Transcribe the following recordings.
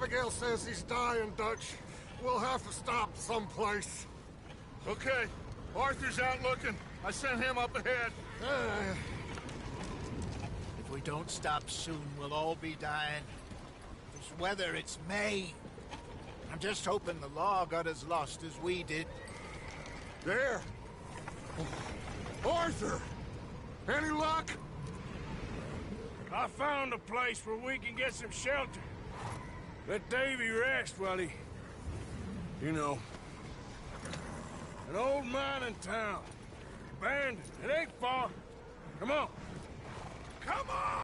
Abigail says he's dying, Dutch. We'll have to stop someplace. Okay. Arthur's out looking. I sent him up ahead. If we don't stop soon, we'll all be dying. This weather, it's May. I'm just hoping the law got as lost as we did. There! Arthur! Any luck? I found a place where we can get some shelter. Let Davy rest while he... You know. An old mining town. Abandoned. It ain't far. Come on. Come on!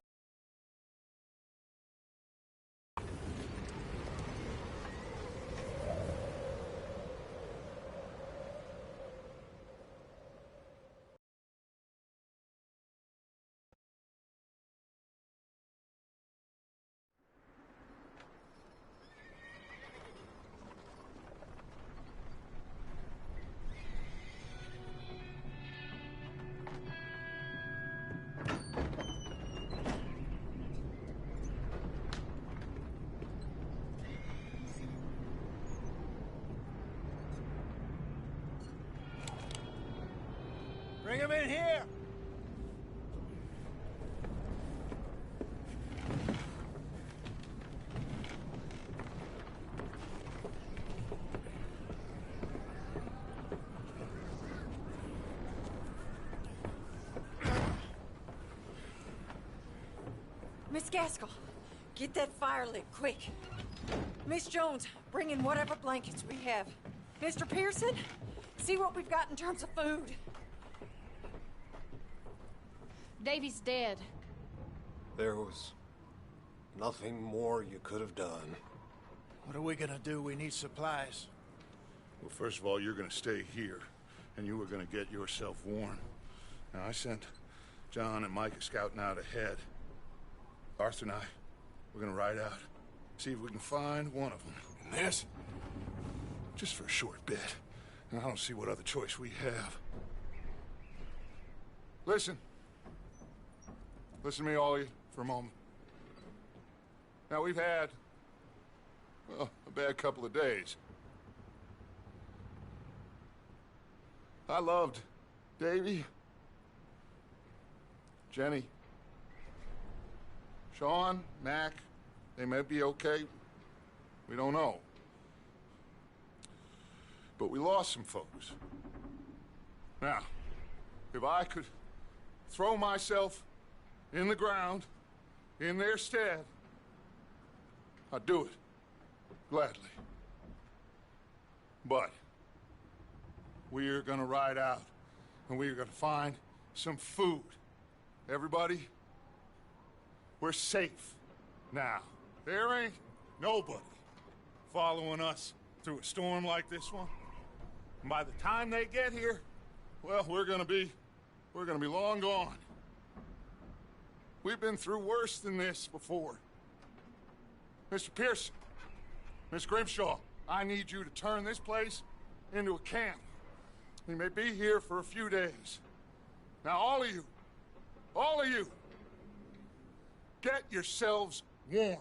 Bring him in here! Miss Gaskell, get that fire lit, quick. Miss Jones, bring in whatever blankets we have. Mr. Pearson, see what we've got in terms of food. Davy's dead. There was nothing more you could have done. What are we gonna do? We need supplies. Well, first of all, you're gonna stay here, and you were gonna get yourself warm. Now, I sent John and Micah scouting out ahead. Arthur and I, we're gonna ride out, see if we can find one of them. And this, just for a short bit. And I don't see what other choice we have. Listen. Listen to me, all of you, for a moment. Now, we've had, well, a bad couple of days. I loved Davy, Jenny, Sean, Mac. They may be okay. We don't know. But we lost some folks. Now, if I could throw myself in the ground, in their stead, I'd do it, gladly. But we're gonna ride out, and we're gonna find some food. Everybody, we're safe now. There ain't nobody following us through a storm like this one. And by the time they get here, well, we're gonna be long gone. We've been through worse than this before. Mr. Pearson, Miss Grimshaw, I need you to turn this place into a camp. We may be here for a few days. Now, all of you, get yourselves warm.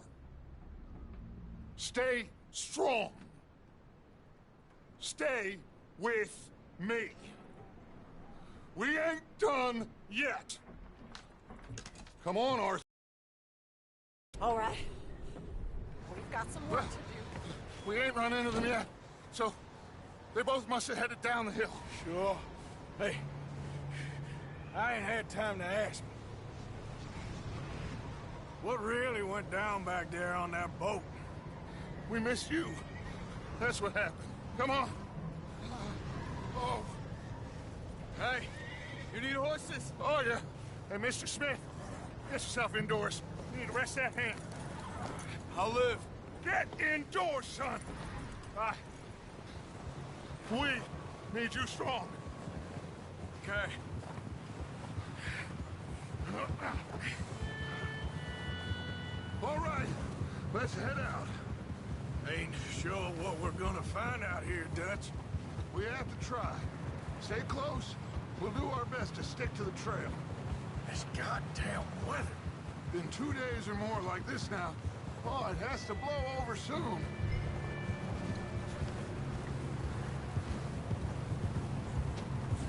Stay strong. Stay with me. We ain't done yet. Come on, Arthur. All right. We've got some work to do. We ain't run into them yet, so they both must have headed down the hill. Sure. Hey, I ain't had time to ask. What really went down back there on that boat? We missed you. That's what happened. Come on. Oh. Hey, you need horses? Oh, yeah. Hey, Mr. Smith, get yourself indoors. You need to rest that hand. I'll live. Get indoors, son. We need you strong. Okay. All right, let's head out. Ain't sure what we're gonna find out here, Dutch. We have to try. Stay close. We'll do our best to stick to the trail. This goddamn weather. Been 2 days or more like this now. Oh, it has to blow over soon.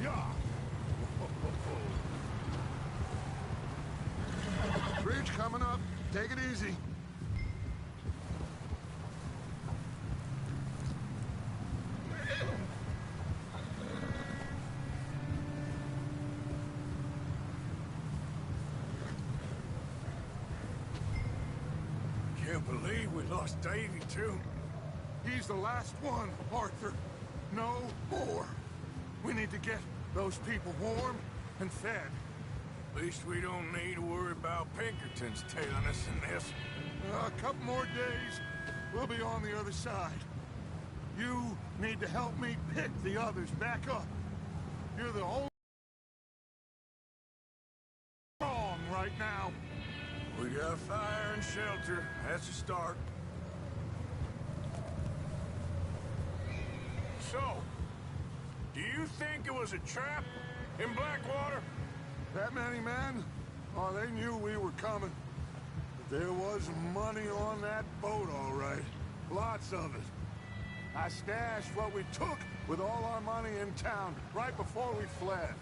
Yeah. Bridge coming up. Take it easy. Can't believe we lost Davy, too. He's the last one, Arthur. No more. We need to get those people warm and fed. At least we don't need to worry about Pinkertons tailing us in this. A couple more days, we'll be on the other side. You need to help me pick the others back up. You're the only strong right now. We got fire and shelter. That's a start. So, do you think it was a trap in Blackwater? That many men? Oh, they knew we were coming. But there was money on that boat, all right. Lots of it. I stashed what we took with all our money in town right before we fled.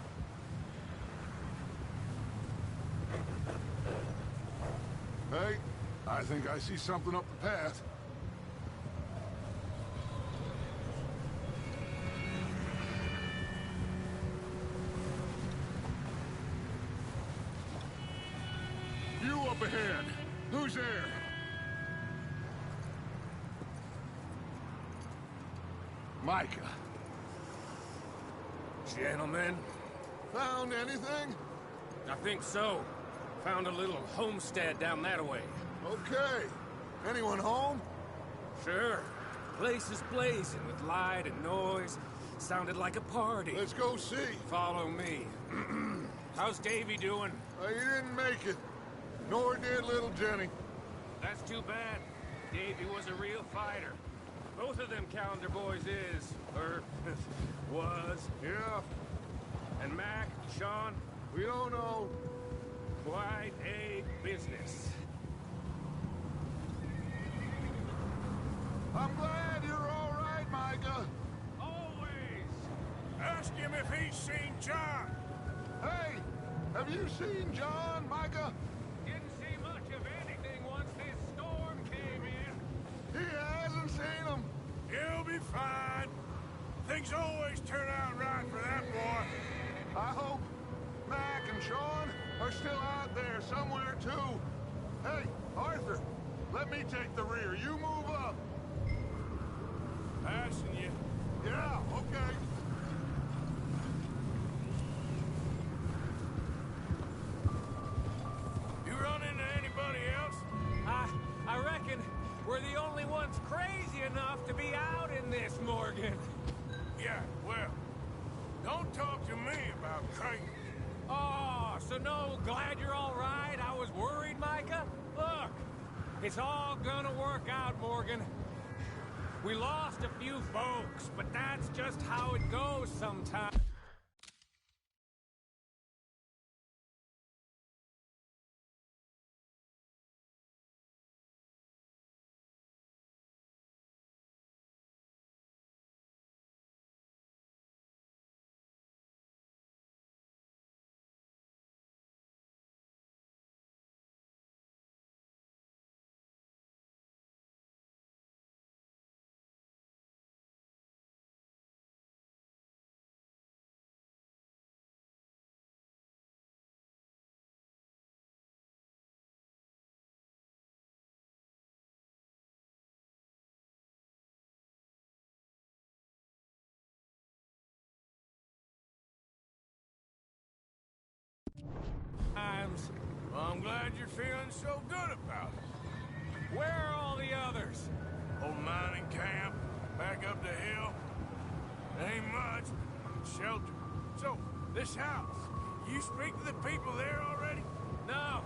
Hey, I think I see something up the path. You up ahead. Who's there? Micah. Gentlemen, Found anything? I think so. Found a little homestead down that way. Okay. Anyone home? Sure. Place is blazing with light and noise. Sounded like a party. Let's go see. Follow me. How's Davy doing? He didn't make it. Nor did little Jenny. That's too bad. Davy was a real fighter. Both of them Calendar boys is, or was. Yeah, And Mac, Sean, we don't know. quite a business. I'm glad you're all right, Micah. Always! Ask him if he's seen John. Hey, have you seen John, Micah? Didn't see much of anything once this storm came in. He hasn't seen him. He'll be fine. Things always turn out right for that boy. I hope Mac and Sean are still out there somewhere, too. Hey, Arthur, let me take the rear. You move up. Passing you. Yeah, okay. You run into anybody else? I reckon we're the only ones crazy enough to be out in this, Morgan. Yeah, well, don't talk to me about Creighton. Oh, so no, glad you're all right. I was worried, Micah. Look, it's all gonna work out, Morgan. We lost a few folks, but that's just how it goes sometimes. Well, I'm glad you're feeling so good about it. Where are all the others? Old mining camp, back up the hill. Ain't much, but shelter. So, this house, you speak to the people there already? No.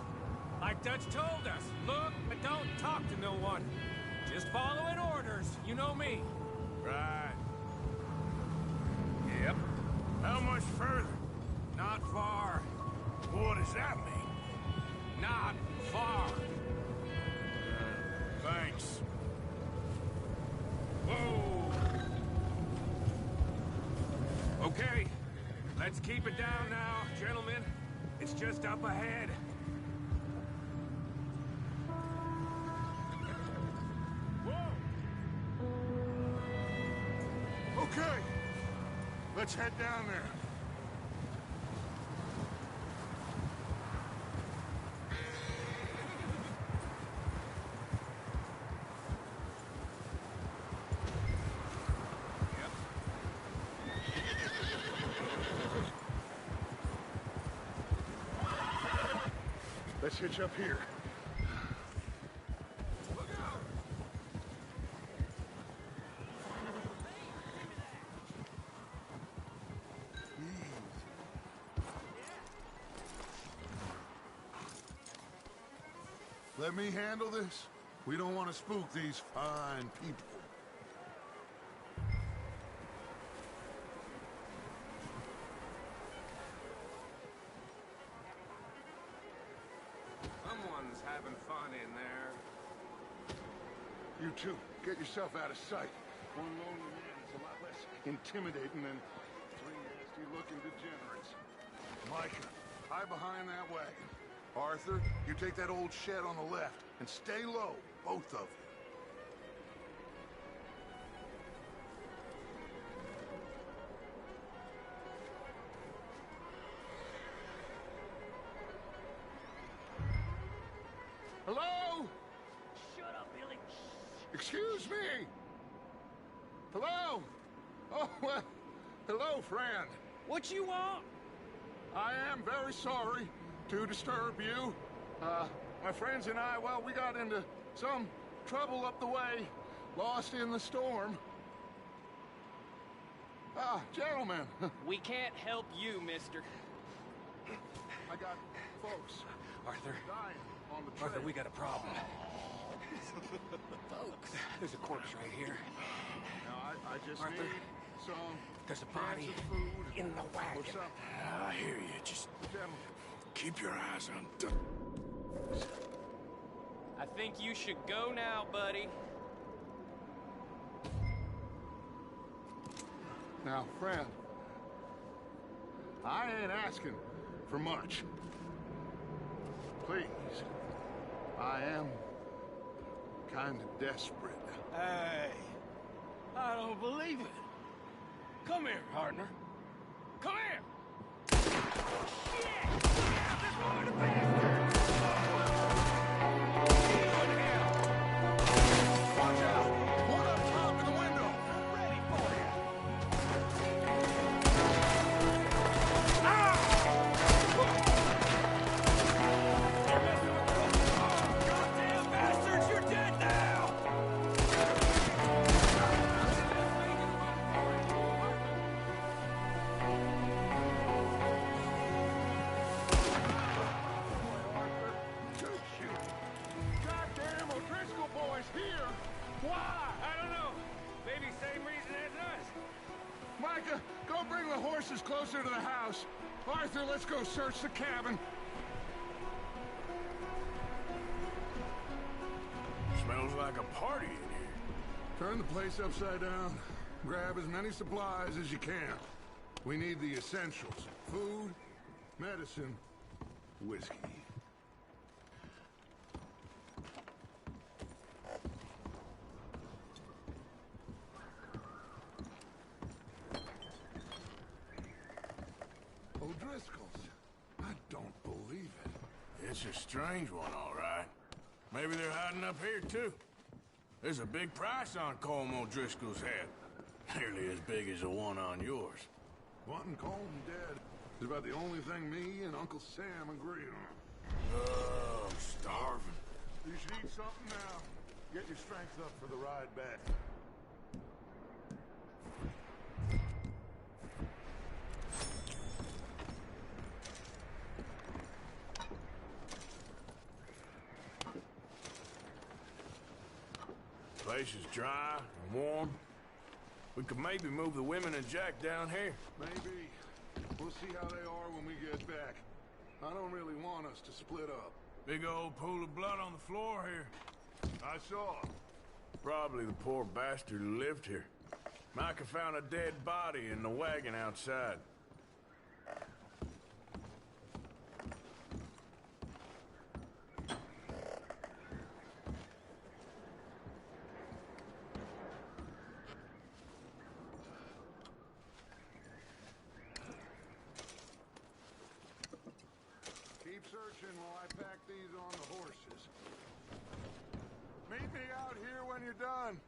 Like Dutch told us, look, but don't talk to no one. Just following orders. You know me. Right. Yep. How much further? Not far. What does that mean? Not far. If Thanks. Whoa! Okay, let's keep it down now, gentlemen. It's just up ahead. Whoa! Okay, let's head down there. Let's hitch up here. Look out! Let me handle this. We don't want to spook these fine people. Someone's having fun in there. You two, get yourself out of sight. One lonely man is a lot less intimidating than three nasty-looking degenerates. Micah, hide behind that wagon. Arthur, you take that old shed on the left, and stay low, both of you. Hello? Shut up, Billy. Excuse me? Hello? Oh, well, hello, friend. What you want? I am very sorry to disturb you. My friends and I, well, we got into some trouble up the way, lost in the storm. Gentlemen, We can't help you, mister. I got folks Arthur, dying on the trail. Arthur, we got a problem. Folks, there's a corpse right here. Now, I just Arthur, need some there's a cans body of food in the or wagon. something. I hear you. Just Gentlemen, keep your eyes on... I think you should go now, buddy. now, friend, I ain't asking for much. Please, I am kind of desperate. Hey, I don't believe it. Come here, partner. Come here. Shit! Get out this woman, the bastard! Watch out! One up top in the window! Ready for you. Goddamn bastards, you're dead now! Goddamn O'Driscoll boys here! Why? I don't know. Maybe same reason as us. Micah, go bring the horses closer to the house. Arthur, let's go search the cabin. Smells like a party in here. Turn the place upside down. Grab as many supplies as you can. We need the essentials. Food, medicine, whiskey. O'Driscoll's. I don't believe it. It's a strange one, all right. Maybe they're hiding up here, too. There's a big price on Colm O'Driscoll's head. Nearly as big as the one on yours. Wanting Colm dead is about the only thing me and Uncle Sam agree on. Oh, I'm starving. You should eat something now. Get your strength up for the ride back. Place is dry and warm. We could maybe move the women and Jack down here. Maybe. We'll see how they are when we get back. I don't really want us to split up. Big old pool of blood on the floor here. I saw. Probably the poor bastard who lived here. Micah found a dead body in the wagon outside. Keep searching while I pack these on the horses. Meet me out here when you're done.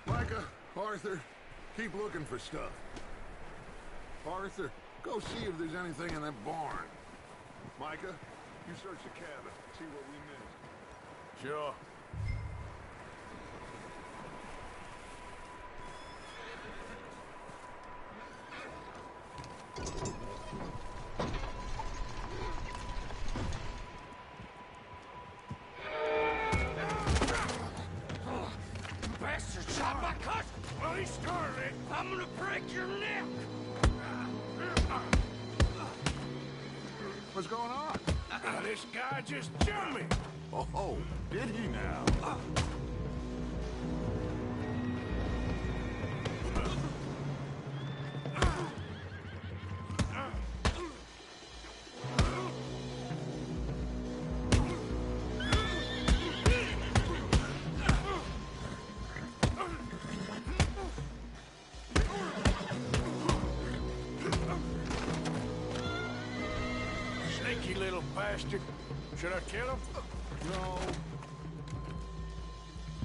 Micah, Arthur, keep looking for stuff. Arthur, go see if there's anything in that barn. Micah, you search the cabin, see what we missed. Sure. Bastard shot my cousin! Well, he started it. I'm gonna break your neck! What's going on? This guy just jumped me! Oh, did he now? Sneaky little bastard. Should I kill him? No.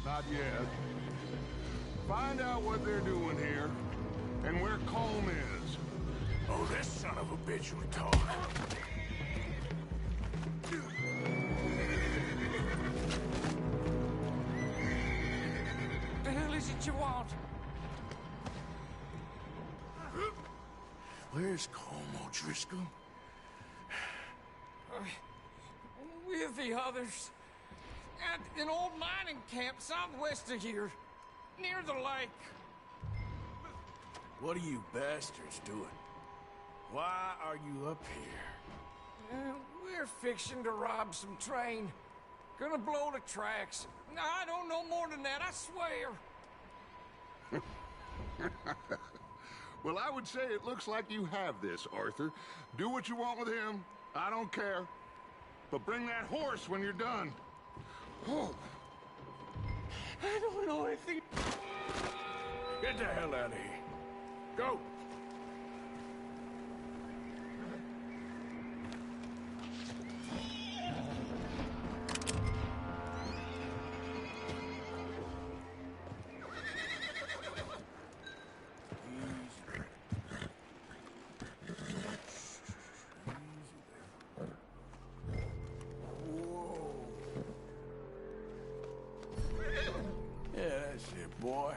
Not yet. Find out what they're doing here, and where Colm is. Oh, this son of a bitch will talk. The hell is it you want? Where's Colm O'Driscoll? With the others. At an old mining camp southwest of here. Near the lake. What are you bastards doing? Why are you up here? We're fixing to rob some train. Gonna blow the tracks. I don't know more than that, I swear. Well, I would say it looks like you have this, Arthur. Do what you want with him. I don't care. But bring that horse when you're done. Oh. I don't know anything. Get the hell out of here. Go! Yeah, that's it, boy.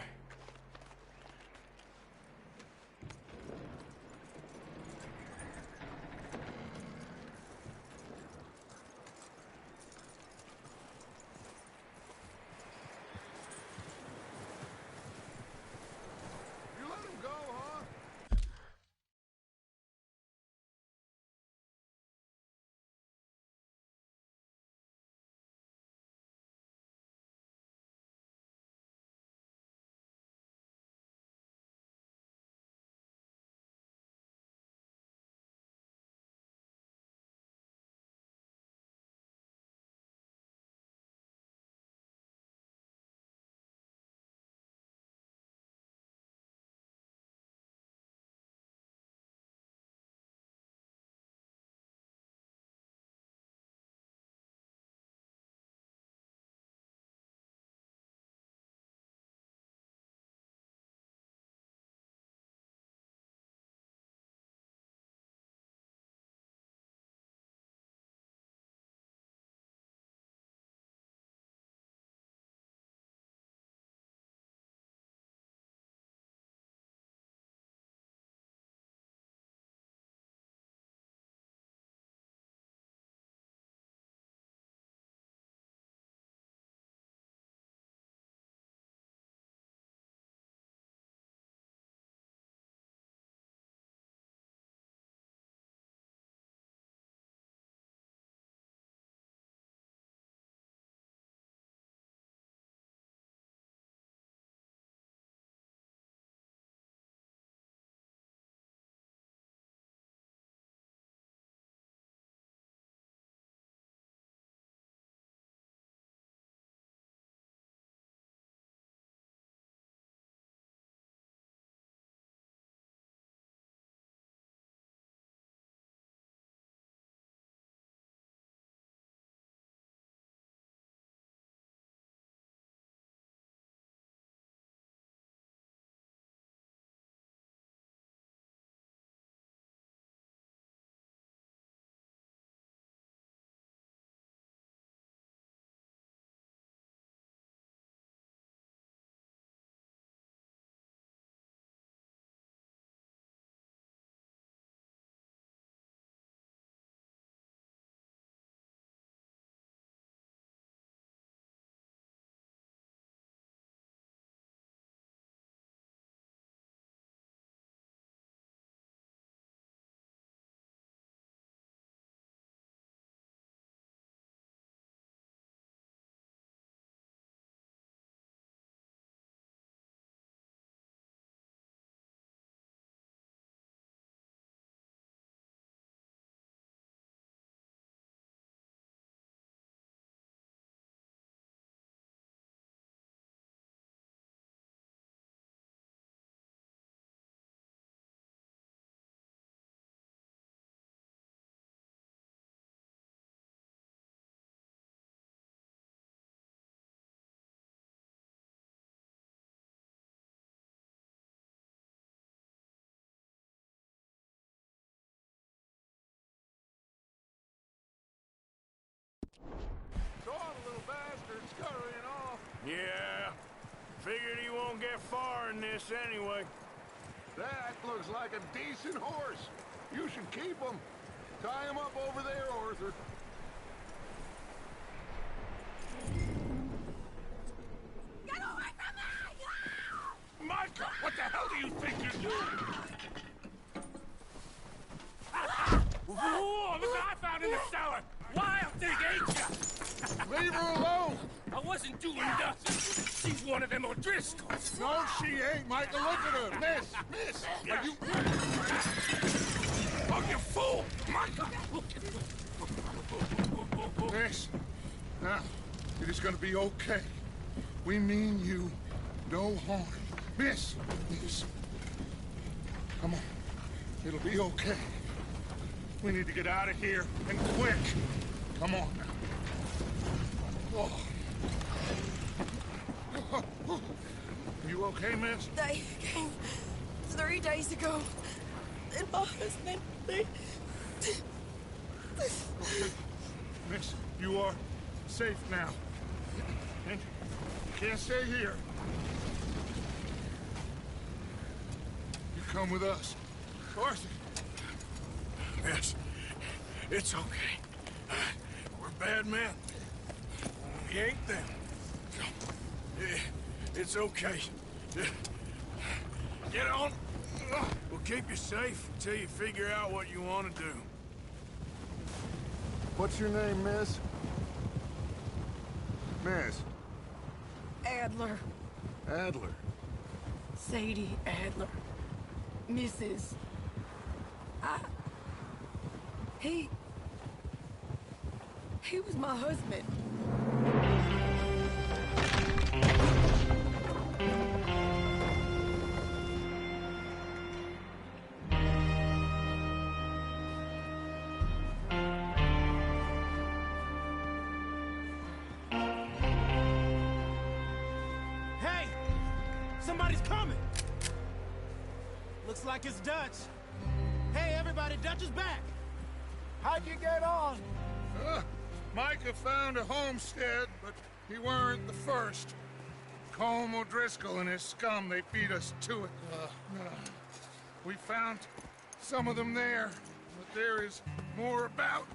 won't get far in this anyway. That looks like a decent horse. You should keep him. Tie him up over there, Arthur. Get away from me! Micah, what the hell do you think you're doing? Whoa, look what I found in the cellar! Wild thing, ain't ya? Leave her alone! I wasn't doing nothing. She's one of them O'Driscolls. No, she ain't, Micah. Look at her. Miss, are you... Oh, you fool! Micah! Miss, now, it is gonna be okay. We mean you no harm. Miss, come on. It'll be okay. We need to get out of here, and quick. Come on now. Oh. You okay, miss? They came 3 days ago. And my husband, they... Okay. Miss, you are safe now. And you can't stay here. You come with us. Arthur. Yes, it's okay. We're bad men. We ain't them. It's okay. Get on. We'll keep you safe until you figure out what you want to do. What's your name, miss? Miss. Adler. Adler. Sadie Adler. Mrs. He was my husband. Hey! Somebody's coming! Looks like it's Dutch. Hey, everybody, Dutch is back! How'd you get on? Micah found a homestead, but he weren't the first. Colm O'Driscoll and his scum, they beat us to it. We found some of them there, but there is more about,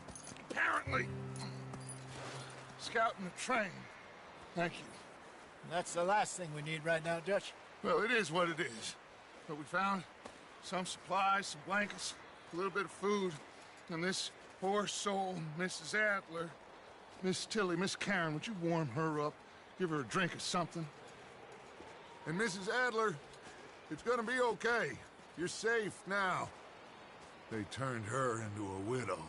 apparently. Scouting the train. Thank you. That's the last thing we need right now, Dutch. Well, it is what it is. But we found some supplies, some blankets, a little bit of food, and this poor soul, Mrs. Adler, Miss Tilly, Miss Karen, would you warm her up? Give her a drink or something? And Mrs. Adler, it's gonna be okay. You're safe now. They turned her into a widow.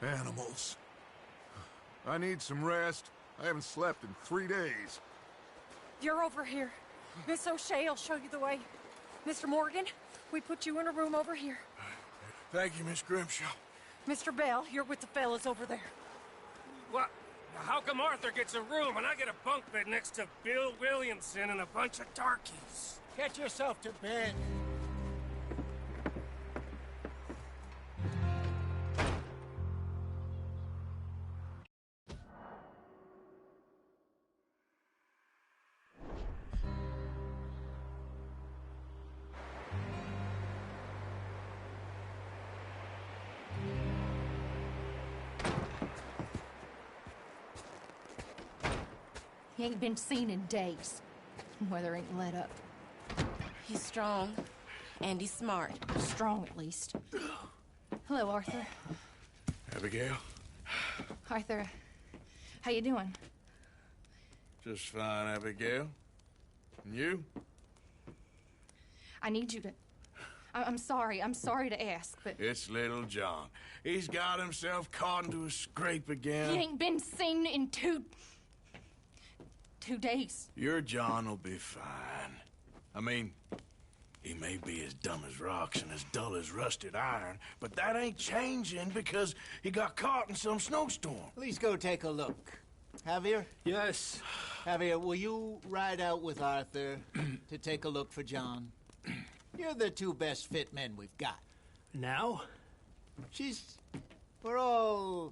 Animals. I need some rest. I haven't slept in 3 days. You're over here. Miss O'Shea will show you the way. Mr. Morgan, we put you in a room over here. Thank you, Miss Grimshaw. Mr. Bell, you're with the fellas over there. What? How come Arthur gets a room and I get a bunk bed next to Bill Williamson and a bunch of darkies? Get yourself to bed. He ain't been seen in days. Weather ain't let up. He's strong, and he's smart. Strong, at least. Hello, Arthur. Abigail? Arthur, how you doing? Just fine, Abigail. And you? I need you to... I'm sorry to ask, but... It's little John. He's got himself caught into a scrape again. He ain't been seen in 2 days. Your John will be fine. I mean, he may be as dumb as rocks and as dull as rusted iron, but that ain't changing because he got caught in some snowstorm. Please go take a look. Javier? Yes. Javier, will you ride out with Arthur to take a look for John? You're the 2 best fit men we've got. Now? We're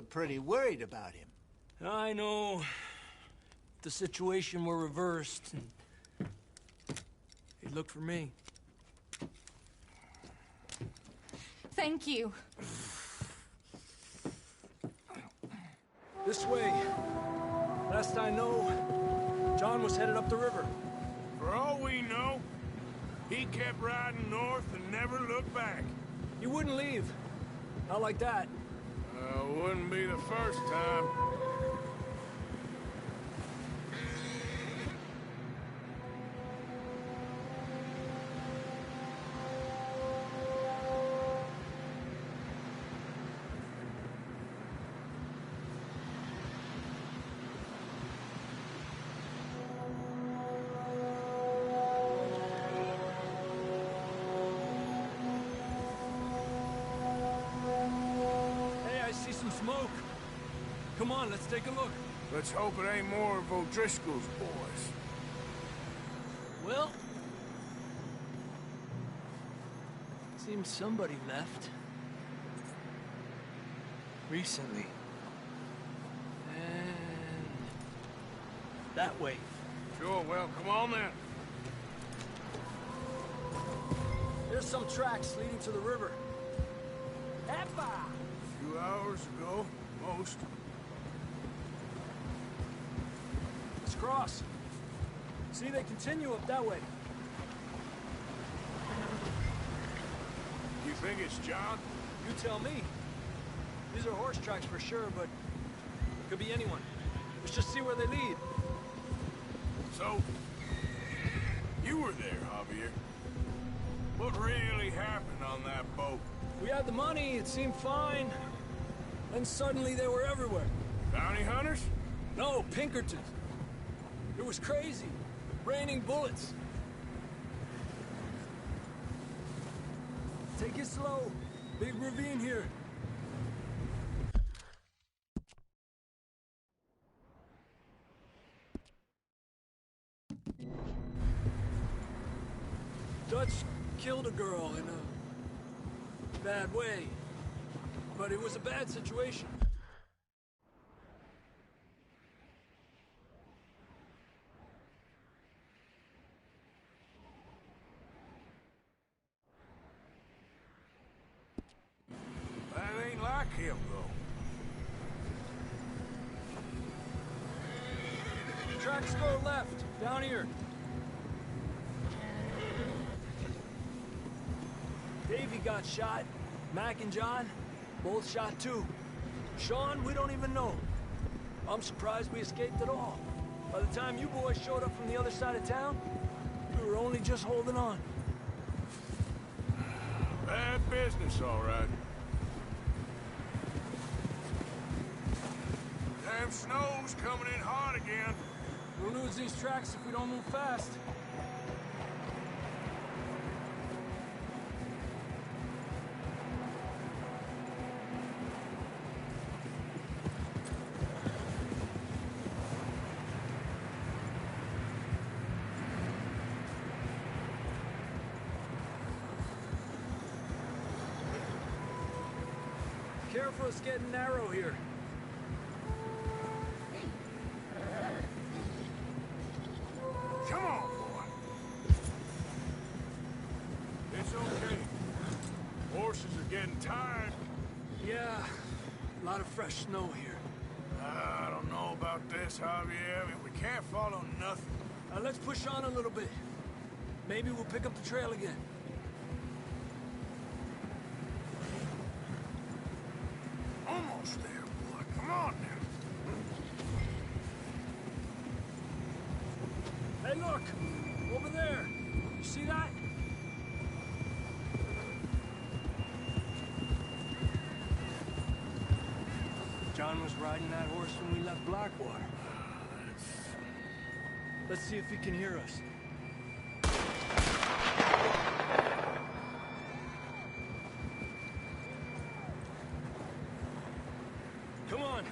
pretty worried about him. I know. If the situation were reversed and He looked for me. Thank you. This way. Last I know, John was headed up the river. For all we know, he kept riding north and never looked back. He wouldn't leave. Not like that. Wouldn't be the first time. Smoke. Come on, let's take a look. Let's hope it ain't more of O'Driscoll's boys. Well, seems somebody left. Recently. And that way. Sure, well, come on then. There's some tracks leading to the river. Eppa! 2 hours ago, most. Let's cross. See, they continue up that way. You think it's John? You tell me. These are horse tracks for sure, but it could be anyone. Let's just see where they lead. So, you were there, Javier. What really happened on that boat? We had the money, it seemed fine. Then suddenly they were everywhere. Bounty hunters? No, Pinkertons. It was crazy. Raining bullets. Take it slow. Big ravine here. Dutch killed a girl in a bad way. But it was a bad situation. That ain't like him, though. Tracks go left, down here. Davey got shot. Mac and John, both shot too. Sean, we don't even know. I'm surprised we escaped at all. By the time you boys showed up from the other side of town, we were only just holding on. Bad business, all right. Damn snow's coming in hard again. We'll lose these tracks if we don't move fast. Careful, it's getting narrow here. Come on, boy. It's okay. Horses are getting tired. Yeah, a lot of fresh snow here. I don't know about this, Javier. I mean, we can't follow nothing. Let's push on a little bit. Maybe we'll pick up the trail again. Almost there, boy. Come on now. Hey, look! Over there! You see that? John was riding that horse when we left Blackwater. Let's see if he can hear us. Come on!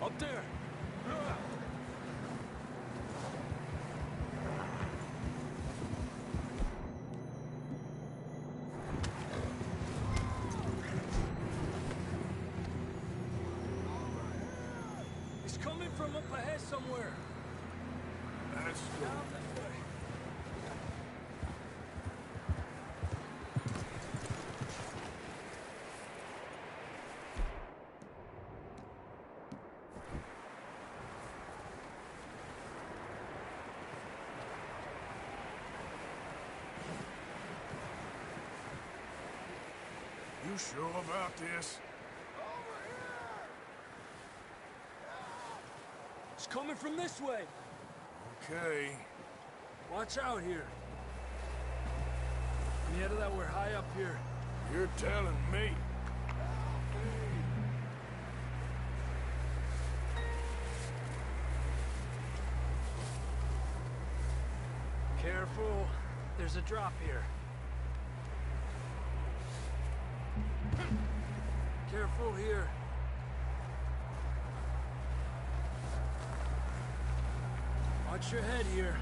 Up there! He's coming from up ahead somewhere. That's Down that way. You sure about this? It's coming from this way. Okay. Watch out here. Yeah, that we're high up here. You're telling me. Careful. There's a drop here. Careful here. Watch your head here.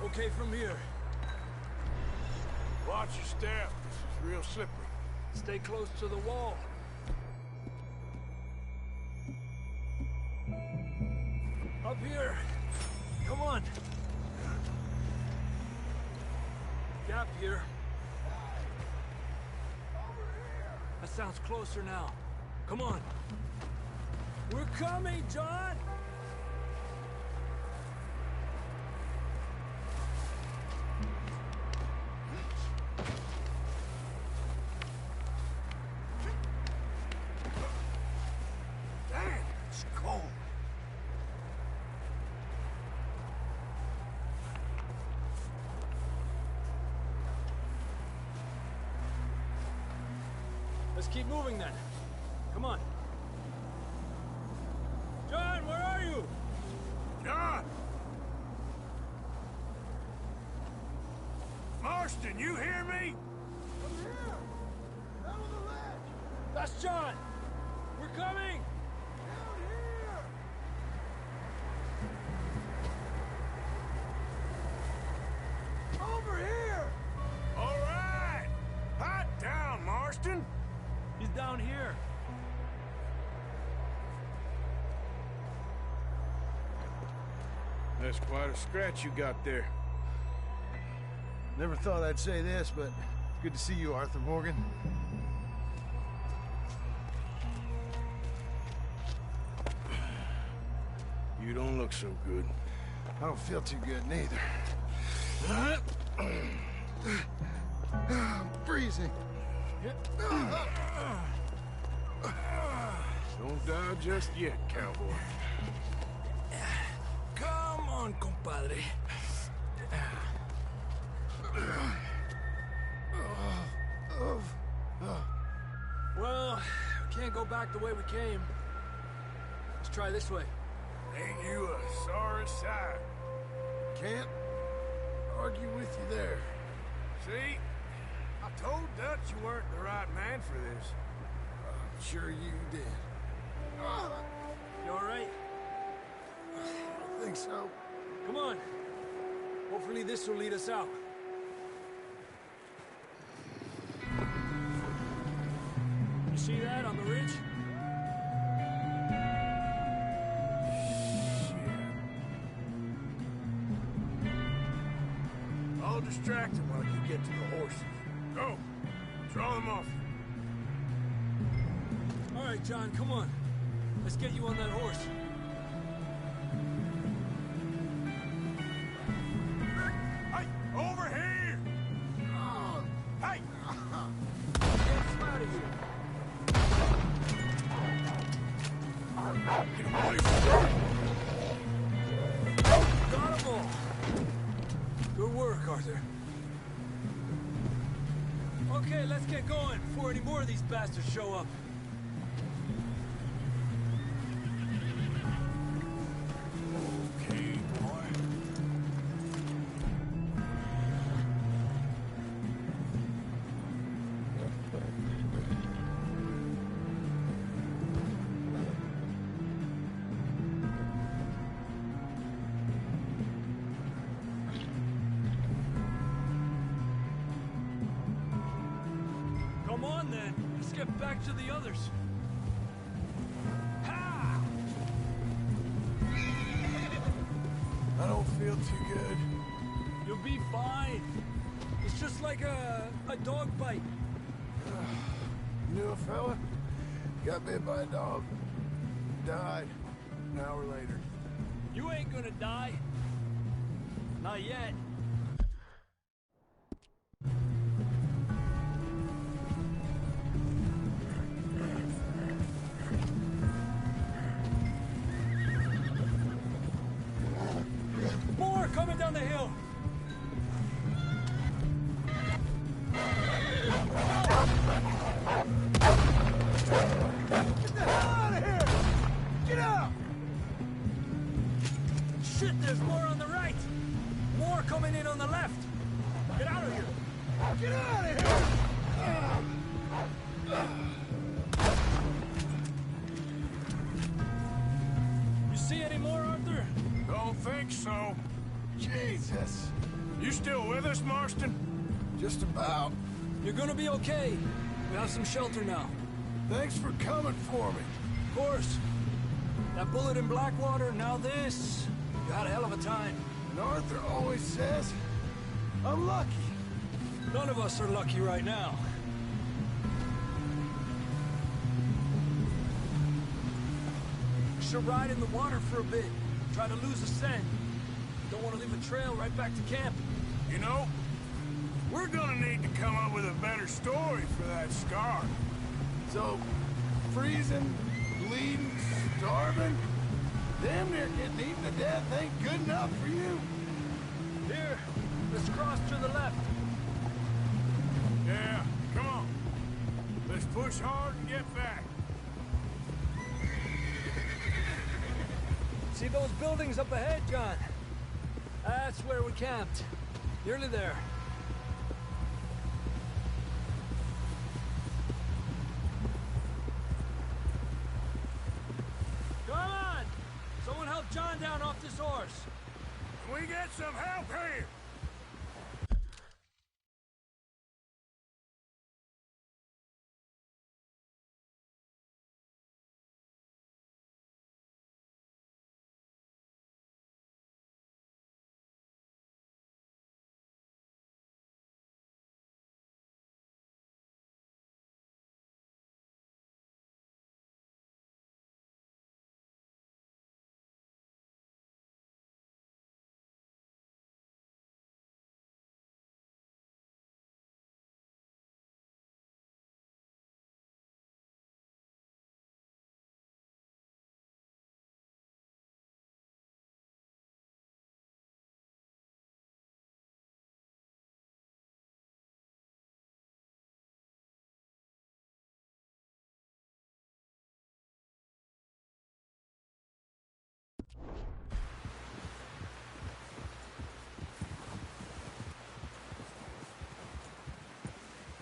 Okay from here. Watch your step. This is real slippery. Stay close to the wall. Up here. Come on. Gap here. That sounds closer now. Come on. We're coming, John! Damn, it's cold. Let's keep moving then. Come on. John, where are you? John! Marston, you hear me? I'm here! Down on the ledge! That's John! We're coming! Down here! Over here! All right! Hot down, Marston! He's down here. That's quite a scratch you got there. Never thought I'd say this, but it's good to see you, Arthur Morgan. You don't look so good. I don't feel too good, neither. I'm freezing. Don't die just yet, cowboy. Come on, compadre. Well, we can't go back the way we came. Let's try this way. Ain't you a sorry sight? Can't argue with you there. See? I told Dutch you weren't the right man for this. I'm sure you did. You all right? I think so. Come on. Hopefully this will lead us out. You see that on the ridge? I'll distract him while you get to the horses. Go! Draw them off. All right, John, come on. Let's get you on that horse. Hey! Over here! Hey! Get him out of here. Get away from me! Got 'em all. Good work, Arthur. Okay, let's get going before any more of these bastards show up. Okay, boy. Come on, then. Let's get back to the others. Ha! I don't feel too good. You'll be fine. It's just like a dog bite. Knew a fella? Got bit by a dog. Died an hour later. You ain't gonna die. Not yet. coming down the hill. Get the hell out of here! Get out! Shit, there's more on the right. More coming in on the left. Get out of here. Get out of here! You see any more, Arthur? Don't think so. Jesus. You still with us, Marston? Just about. You're gonna be okay. We have some shelter now. Thanks for coming for me. Of course. That bullet in Blackwater, now this. You had a hell of a time. And Arthur always says, I'm lucky. None of us are lucky right now. Should ride in the water for a bit. Try to lose the scent. Don't want to leave a trail right back to camp. You know, we're gonna need to come up with a better story for that scar. So, freezing, bleeding, starving, damn near getting eaten to death ain't good enough for you. Here, let's cross to the left. Yeah, come on. Let's push hard and get back. See those buildings up ahead, John? That's where we camped. Nearly there. Come on! Someone help John down off this horse. Can we get some help here?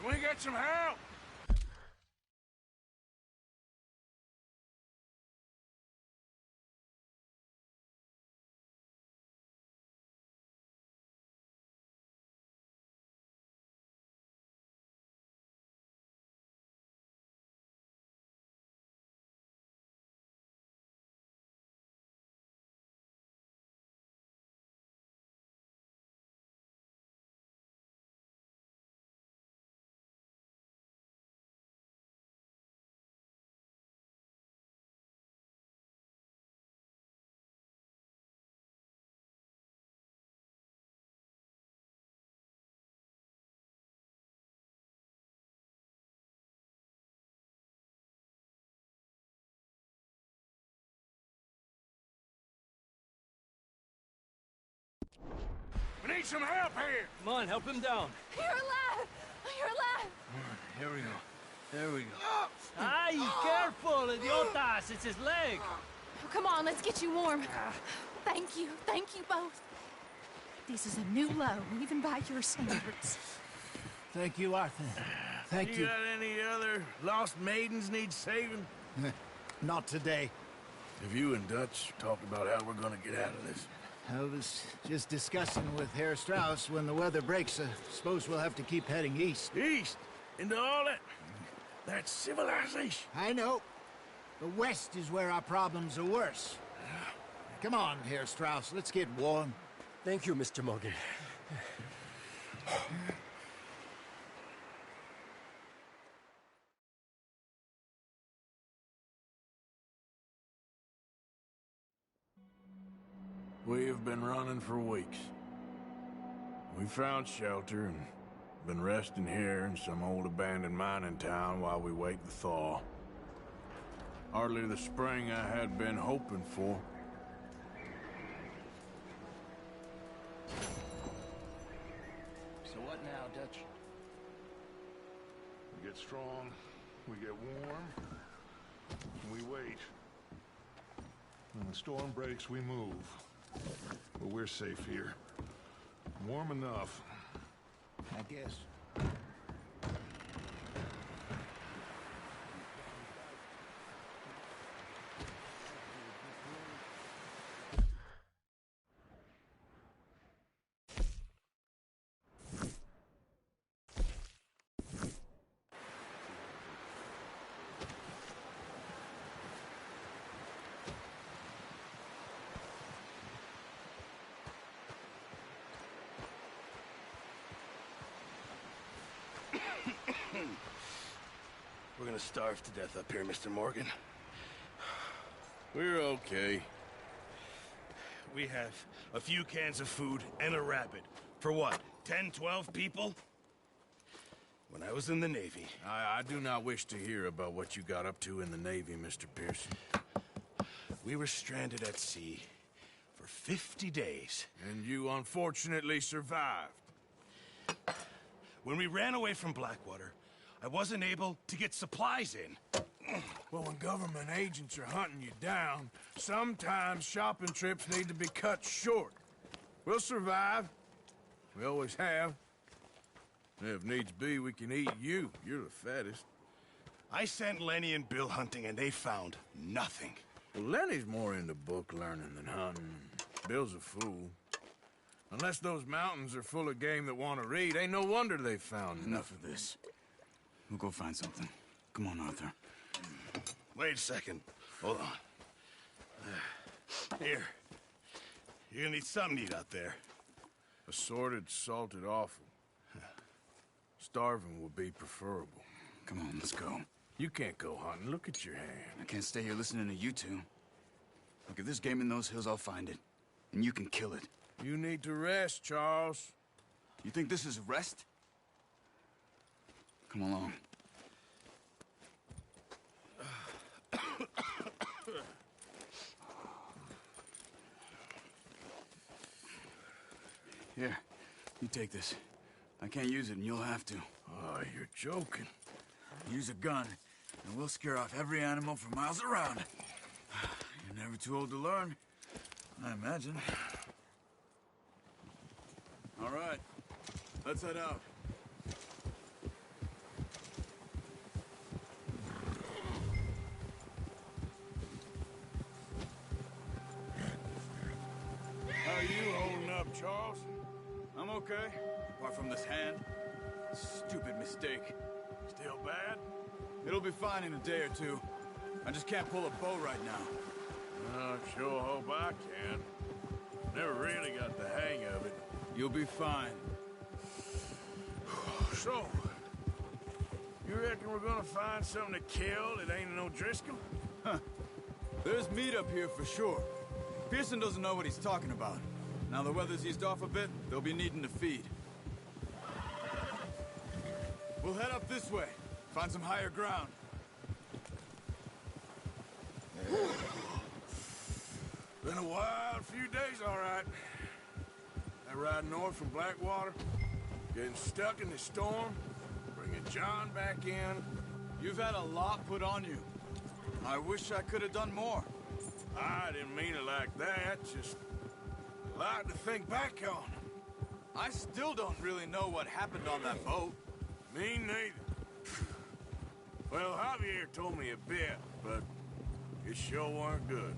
Can we get some help? We need some help here! Come on, help him down. You're alive! You're alive! Here we go. There we go. Ay, careful, idiotas! It's his leg! Oh, come on, let's get you warm. Thank you both. This is a new low, even by your standards. Thank you, Arthur. Thank you. You got any other lost maidens need saving? Not today. Have you and Dutch talked about how we're gonna get out of this? I was just discussing with Herr Strauss when the weather breaks. I suppose we'll have to keep heading east. East? Into all that civilization? I know. The west is where our problems are worse. Come on, Herr Strauss, let's get warm. Thank you, Mr. Morgan. We have been running for weeks. We found shelter and been resting here in some old abandoned mining town while we wait the thaw. Hardly the spring I had been hoping for. So what now, Dutch? We get strong, we get warm, and we wait. When the storm breaks, we move. But we're safe here. Warm enough. I guess. We're gonna starve to death up here, Mr. Morgan. We're okay. We have a few cans of food and a rabbit. For what, 10, 12 people? When I was in the Navy... I do not wish to hear about what you got up to in the Navy, Mr. Pearson. We were stranded at sea for 50 days. And you unfortunately survived. When we ran away from Blackwater, I wasn't able to get supplies in. Well, when government agents are hunting you down, sometimes shopping trips need to be cut short. We'll survive. We always have. And if needs be, we can eat you. You're the fattest. I sent Lenny and Bill hunting, and they found nothing. Well, Lenny's more into book learning than hunting. Bill's a fool. Unless those mountains are full of game that want to read, ain't no wonder they found Enough of this. We'll go find something. Come on, Arthur. Wait a second. Hold on. Here. You're gonna need something to eat out there. Assorted, salted offal. Starving would be preferable. Come on, let's go. You can't go hunting. Look at your hand. I can't stay here listening to you two. Look, if there's game in those hills, I'll find it. And you can kill it. You need to rest, Charles. You think this is rest? Come along. Here, you take this. I can't use it, and you'll have to. Oh, you're joking. Use a gun, and we'll scare off every animal for miles around. You're never too old to learn, I imagine. All right, let's head out. How are you holding up, Charles? I'm okay, apart from this hand. Stupid mistake. Still bad? It'll be fine in a day or two. I just can't pull a bow right now. I sure hope I can. Never really got the hang of it. You'll be fine. So, you reckon we're gonna find something to kill that ain't no Driscoll? Huh. There's meat up here for sure. Pearson doesn't know what he's talking about. Now the weather's eased off a bit, they'll be needing to feed. We'll head up this way. Find some higher ground. Been a wild few days, all right. That ride north from Blackwater, getting stuck in the storm, bringing John back in. You've had a lot put on you. I wish I could have done more. I didn't mean it like that, just a lot to think back on. I still don't really know what happened on that boat. Me neither. Well, Javier told me a bit, but it sure weren't good.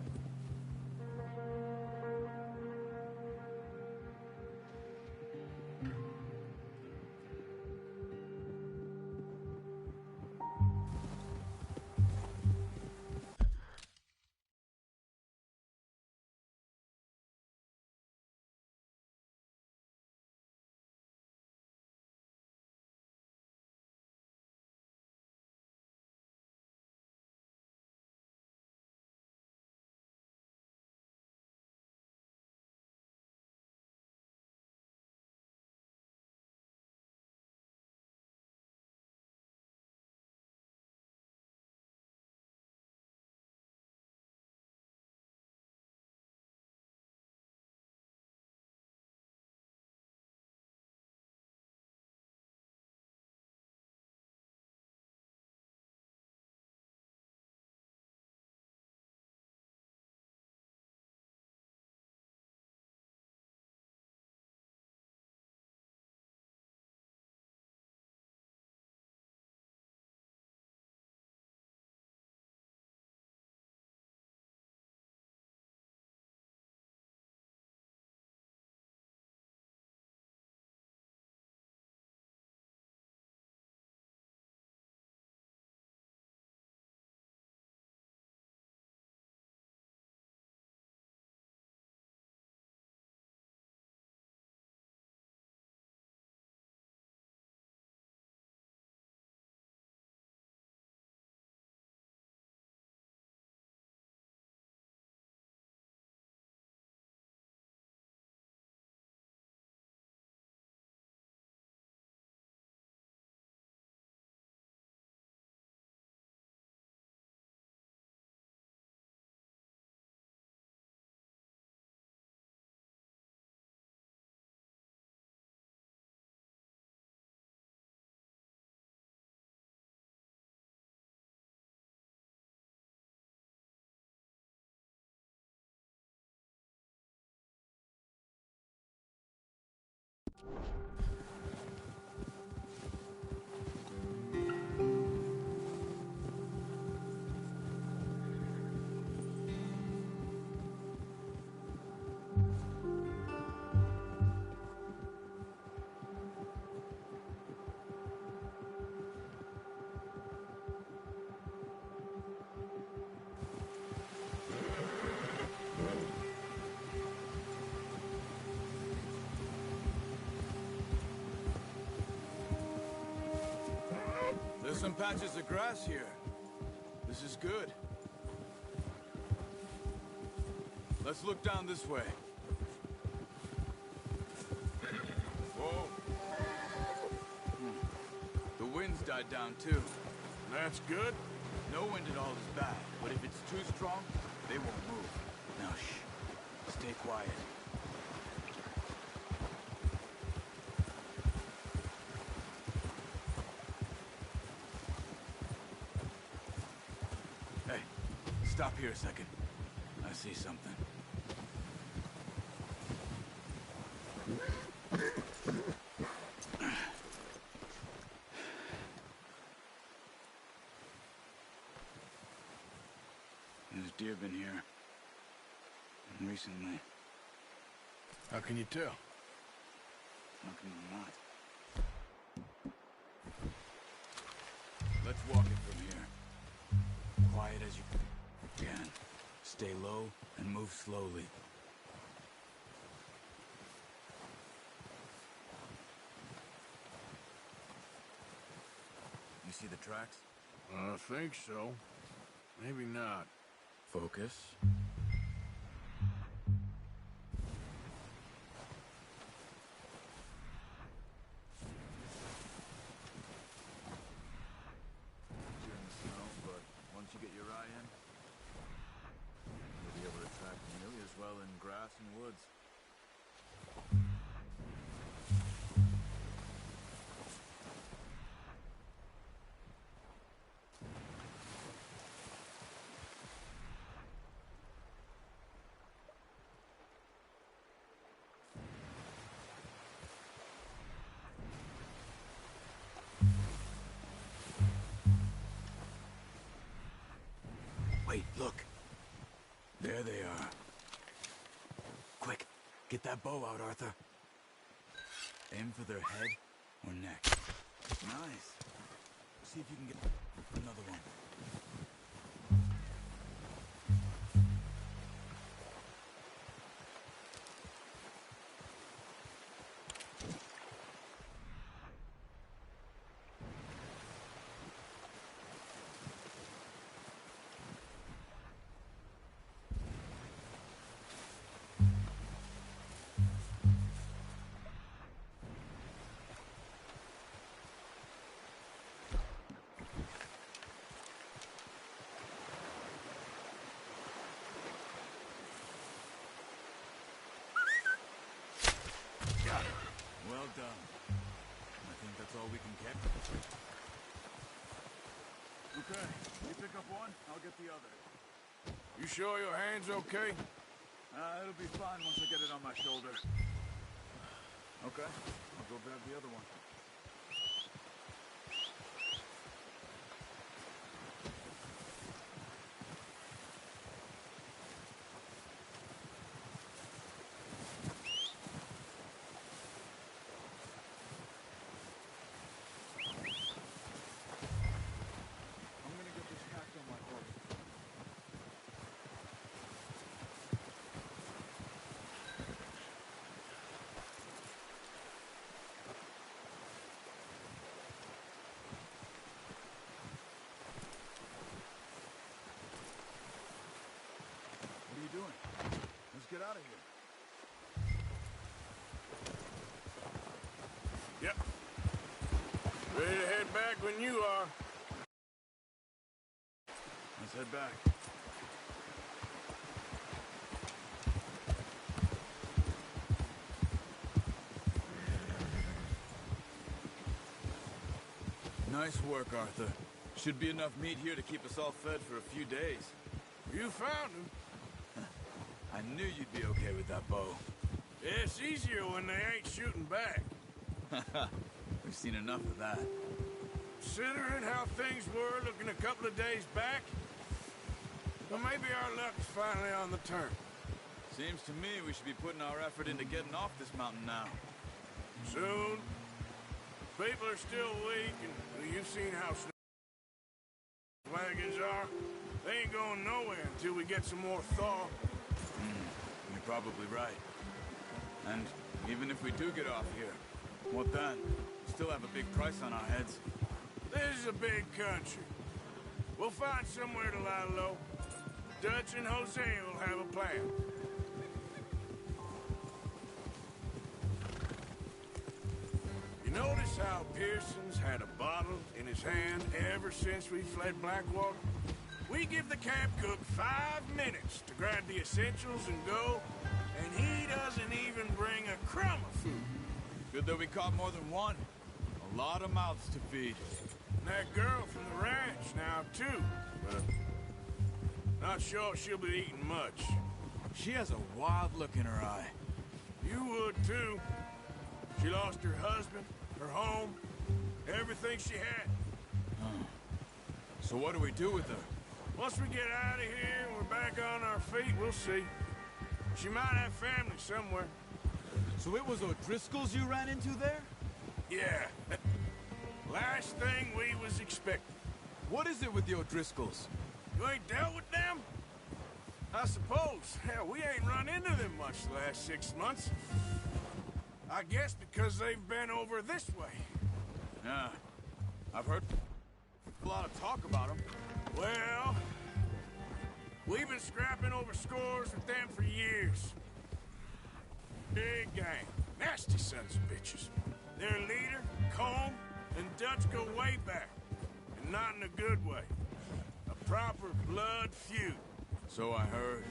some patches of grass here. This is good. Let's look down this way. Whoa. The wind's died down too. That's good. No wind at all is bad, but if it's too strong, they won't move. Now shh. Stay quiet. Hey, stop here a second. I see something. There's deer been here. Recently. How can you tell? How can you not? Let's walk it from here. Quiet as you can. Stay low and move slowly. You see the tracks? I think so. Maybe not. Focus. You're in the snow, but once you get your eye in, you'll be able to track nearly as well in grass and woods. Wait, look. There they are. Quick, get that bow out, Arthur. Aim for their head or neck. Nice. See if you can get another one. Well done. I think that's all we can get. Okay, you pick up one, I'll get the other. You sure your hand's okay? It'll be fine once I get it on my shoulder. Okay, I'll go grab the other one. Get out of here. Yep. Ready to head back when you are. Let's head back. Nice work, Arthur. Should be enough meat here to keep us all fed for a few days. You found him. I knew you'd be okay with that bow. It's easier when they ain't shooting back. We've seen enough of that. Considering how things were looking a couple of days back, well, maybe our luck is finally on the turn. Seems to me we should be putting our effort into getting off this mountain now. Soon. People are still weak, and you've seen how wagons are. They ain't going nowhere until we get some more thaw. You're probably right. And even if we do get off here, what then? We still have a big price on our heads. This is a big country. We'll find somewhere to lie low. Dutch and Hosea will have a plan. You notice how Pearson's had a bottle in his hand ever since we fled Blackwater? We give the camp cook 5 minutes to grab the essentials and go, and he doesn't even bring a crumb of food. Good that we caught more than one. A lot of mouths to feed. And that girl from the ranch now, too. But not sure she'll be eating much. She has a wild look in her eye. You would, too. She lost her husband, her home, everything she had. So what do we do with her? Once we get out of here and we're back on our feet, we'll see. She might have family somewhere. So it was O'Driscoll's you ran into there? Yeah. Last thing we was expecting. What is it with the O'Driscolls? You ain't dealt with them? I suppose. Hell, we ain't run into them much the last 6 months. I guess because they've been over this way. Yeah. I've heard a lot of talk about them. Well, we've been scrapping over scores with them for years. Big gang. Nasty sons of bitches. Their leader, Combe, and Dutch go way back. And not in a good way. A proper blood feud. So I heard.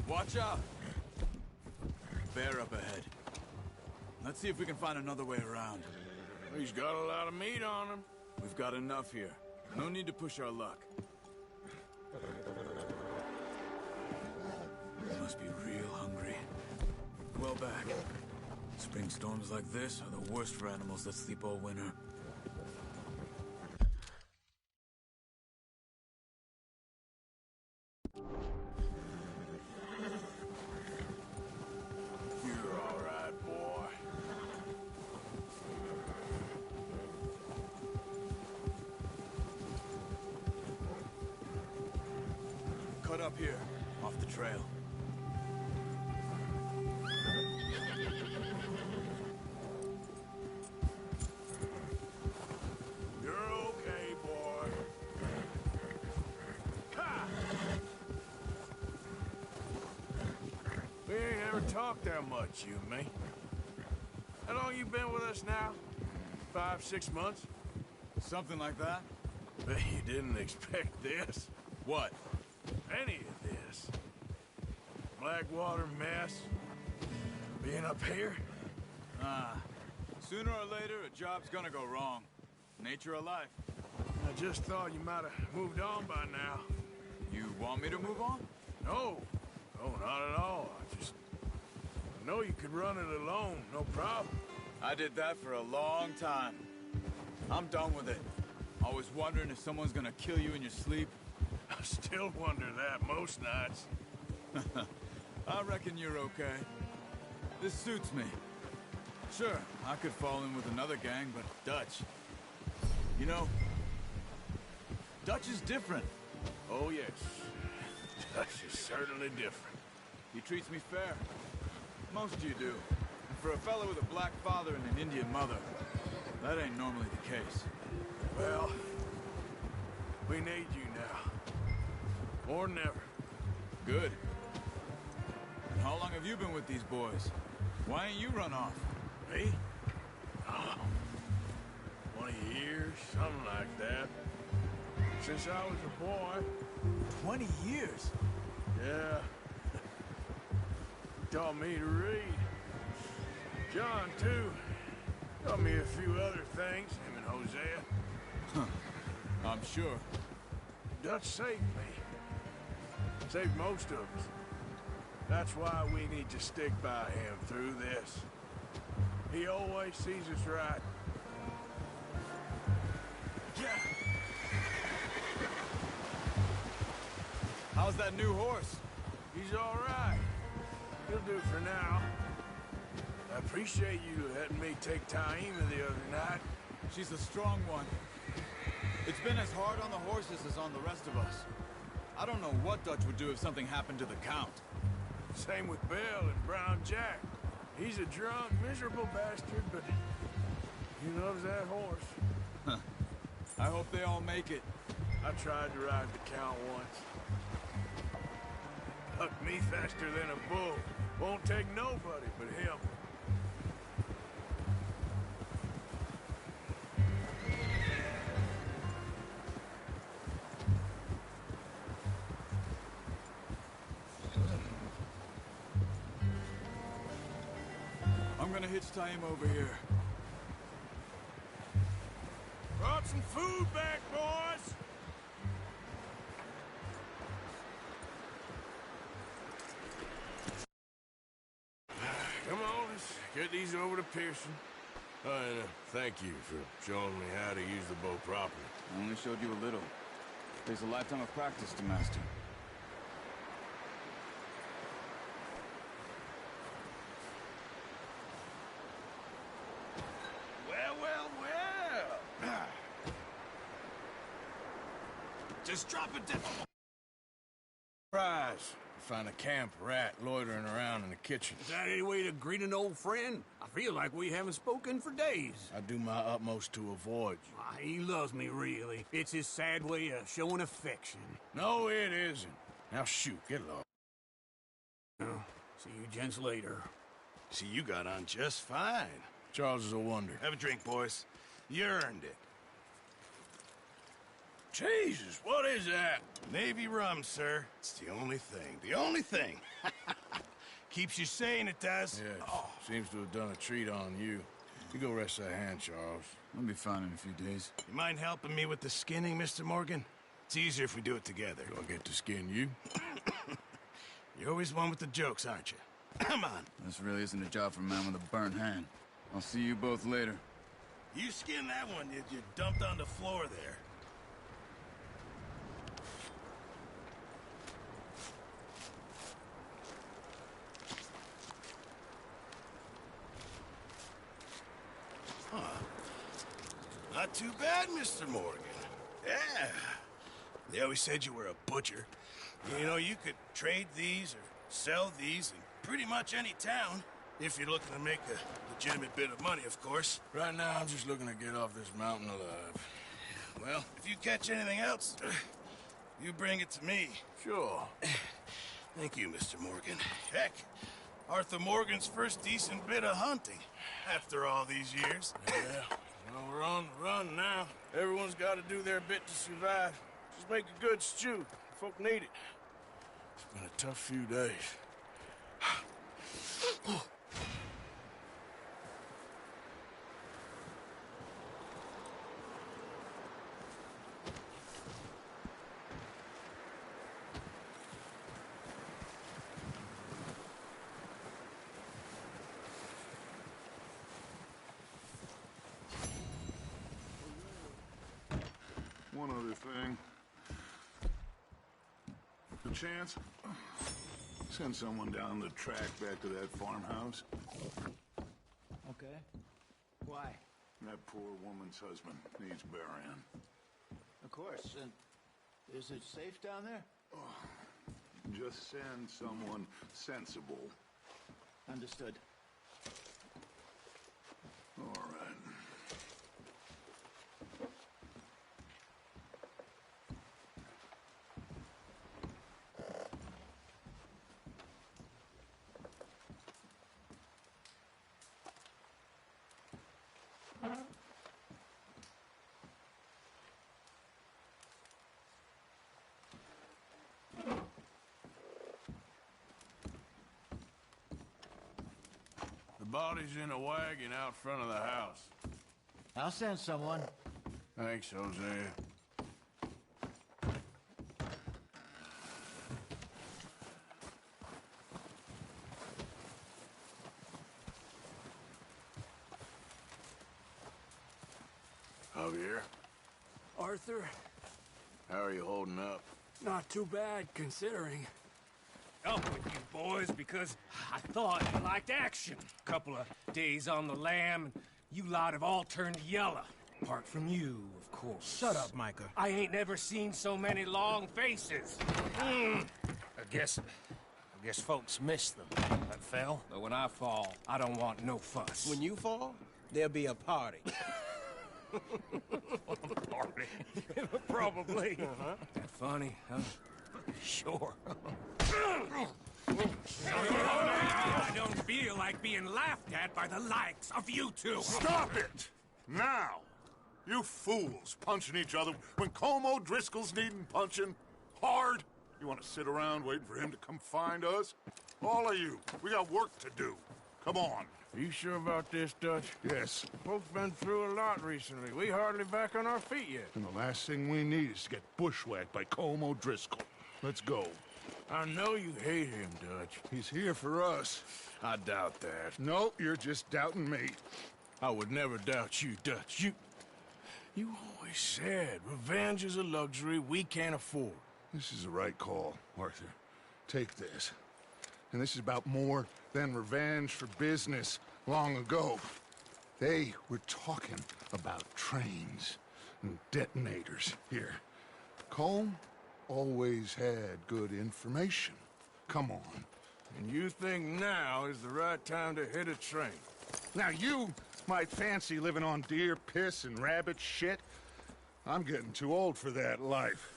Watch out! Bear up ahead. Let's see if we can find another way around. He's got a lot of meat on him. We've got enough here. No need to push our luck. They must be real hungry. Well back. Spring storms like this are the worst for animals that sleep all winter. You're all right, boy. Cut up here, off the trail. You're okay, boy. Ha! We ain't ever talked that much, you and me. How long you been with us now? 5, 6 months? Something like that? Bet you didn't expect this. What? Any of this. Blackwater mess. Being up here? Sooner or later, a job's gonna go wrong. Nature of life. I just thought you might have moved on by now. You want me to move on? No. No, not at all. I know you could run it alone, no problem. I did that for a long time. I'm done with it. Always wondering if someone's gonna kill you in your sleep. I still wonder that most nights. I reckon you're okay. This suits me. Sure, I could fall in with another gang, but Dutch... You know, Dutch is different. Oh, yes. Dutch is certainly different. He treats me fair. Most of you do. And for a fellow with a black father and an Indian mother, that ain't normally the case. Well, we need you now. More than ever. Good. And how long have you been with these boys? Why ain't you run off? Me? Oh, 20 years, something like that. Since I was a boy. 20 years? Yeah. Taught me to read. John, too. Taught me a few other things, him and Hosea. I'm sure. Dutch saved me. Saved most of us. That's why we need to stick by him through this. He always sees us right. Yeah. How's that new horse? He's all right. He'll do for now. I appreciate you letting me take Taima the other night. She's a strong one. It's been as hard on the horses as on the rest of us. I don't know what Dutch would do if something happened to the Count. Same with Bill and Brown Jack. He's a drunk, miserable bastard, but he loves that horse. I hope they all make it. I tried to ride the Count once. Hucked me faster than a bull. Won't take nobody but him. I'm gonna hitch tie him over here. Brought some food back, boys! Come on, let's get these over to Pearson. And thank you for showing me how to use the bow properly. I only showed you a little. There's a lifetime of practice to master. Well. Just drop it down. Surprise. Find a camp rat loitering around in the kitchen. Is that any way to greet an old friend? I feel like we haven't spoken for days. I do my utmost to avoid you. He loves me, really. It's his sad way of showing affection. No, it isn't. Now shoot, get lost. Oh, see you gents later. See, you got on just fine. Charles is a wonder. Have a drink, boys. You earned it. Jesus, what is that? Navy rum, sir. It's the only thing. The only thing. Keeps you sane, it does. Yes. Seems to have done a treat on you. You go rest that hand, Charles. I'll be fine in a few days. You mind helping me with the skinning, Mr. Morgan? It's easier if we do it together. Do I get to skin you? You're always one with the jokes, aren't you? Come on. This really isn't a job for a man with a burnt hand. I'll see you both later. You skin that one you dumped on the floor there. Not too bad, Mr. Morgan. Yeah. They always said you were a butcher. You know, you could trade these or sell these in pretty much any town, if you're looking to make a legitimate bit of money, of course. Right now, I'm just looking to get off this mountain alive. Well, if you catch anything else, you bring it to me. Sure. Thank you, Mr. Morgan. Heck, Arthur Morgan's first decent bit of hunting after all these years. Yeah. Well, we're on the run now. Everyone's got to do their bit to survive. Just make a good stew. Folk need it. It's been a tough few days. One other thing. A chance? Send someone down the track back to that farmhouse. Okay. Why? That poor woman's husband needs burying. Of course. And is it safe down there? Just send someone sensible. Understood. All right. The body's in a wagon out front of the house. I'll send someone. Thanks, Hosea. Javier, Arthur, how are you holding up? not too bad, considering. Up with you boys because I thought you liked action. Couple of days on the lam, and you lot have all turned yellow. Apart from you, of course. Shut up, Micah. I ain't never seen so many long faces. I guess folks miss them. That fell. But when I fall, I don't want no fuss. When you fall, there'll be a party. Party. Probably. That funny, huh? Sure. I don't feel like being laughed at by the likes of you two. Stop it! Now! You fools punching each other when Colm O'Driscoll's needing punching. Hard! You want to sit around waiting for him to come find us? All of you, we got work to do. Come on. Are you sure about this, Dutch? Yes. Both been through a lot recently. We hardly back on our feet yet. And the last thing we need is to get bushwhacked by Colm O'Driscoll. Let's go. I know you hate him, Dutch. He's here for us. I doubt that. No, you're just doubting me. I would never doubt you, Dutch. You always said revenge is a luxury we can't afford. This is the right call, Arthur. Take this. And this is about more than revenge for business long ago. They were talking about trains and detonators here. Colm always had good information. Come on. And you think now is the right time to hit a train? Now you might fancy living on deer piss and rabbit shit. I'm getting too old for that life.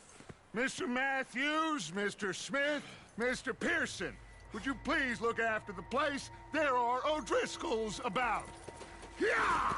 Mr. Matthews, Mr. Smith, Mr. Pearson, would you please look after the place? There are O'Driscolls about. Yeah!